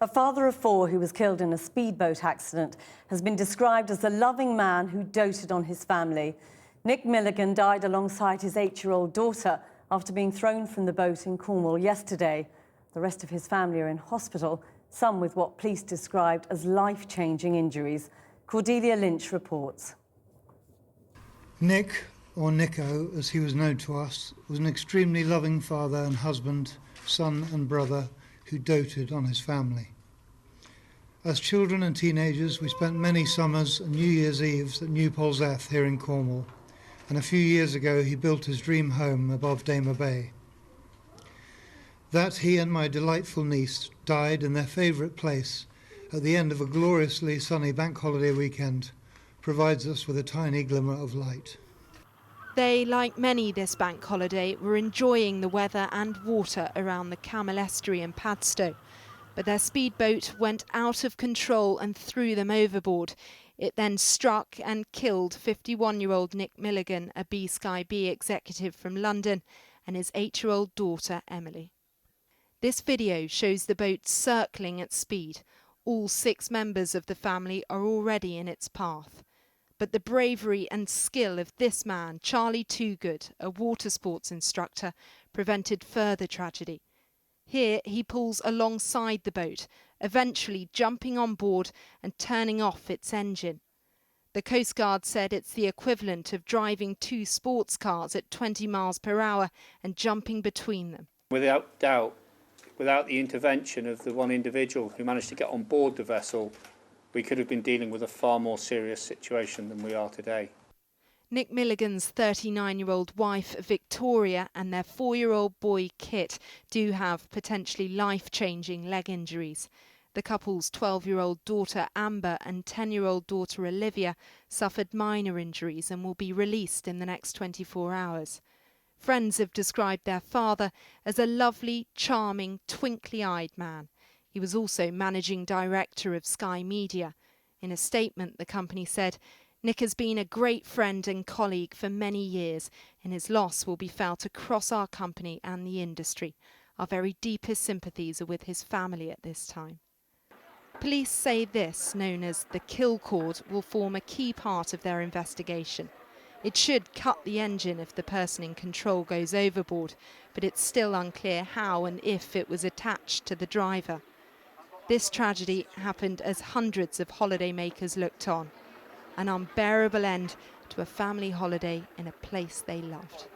A father of four who was killed in a speedboat accident has been described as a loving man who doted on his family. Nick Milligan died alongside his 8-year-old daughter after being thrown from the boat in Cornwall yesterday. The rest of his family are in hospital, some with what police described as life-changing injuries. Cordelia Lynch reports. Nick, or Nico as he was known to us, was an extremely loving father and husband, son and brother who doted on his family. As children and teenagers, we spent many summers and New Year's Eves at New Polzeth here in Cornwall, and a few years ago he built his dream home above Damer Bay. That he and my delightful niece died in their favourite place at the end of a gloriously sunny bank holiday weekend provides us with a tiny glimmer of light. They, like many this bank holiday, were enjoying the weather and water around the Camel Estuary in Padstow. But their speedboat went out of control and threw them overboard. It then struck and killed 51-year-old Nick Milligan, a B-Sky B executive from London, and his 8-year-old daughter, Emily. This video shows the boat circling at speed. All 6 members of the family are already in its path. But the bravery and skill of this man, Charlie Toogood, a water sports instructor, prevented further tragedy. Here he pulls alongside the boat, eventually jumping on board and turning off its engine. The Coast Guard said it's the equivalent of driving 2 sports cars at 20 miles per hour and jumping between them. Without doubt, without the intervention of the one individual who managed to get on board the vessel, we could have been dealing with a far more serious situation than we are today. Nick Milligan's 39-year-old wife, Victoria, and their 4-year-old boy, Kit, do have potentially life-changing leg injuries. The couple's 12-year-old daughter, Amber, and 10-year-old daughter, Olivia, suffered minor injuries and will be released in the next 24 hours. Friends have described their father as a lovely, charming, twinkly-eyed man. He was also managing director of Sky Media. In a statement, the company said, "Nick has been a great friend and colleague for many years, and his loss will be felt across our company and the industry. Our very deepest sympathies are with his family at this time." Police say this, known as the kill cord, will form a key part of their investigation. It should cut the engine if the person in control goes overboard, but it's still unclear how and if it was attached to the driver. This tragedy happened as hundreds of holidaymakers looked on. An unbearable end to a family holiday in a place they loved.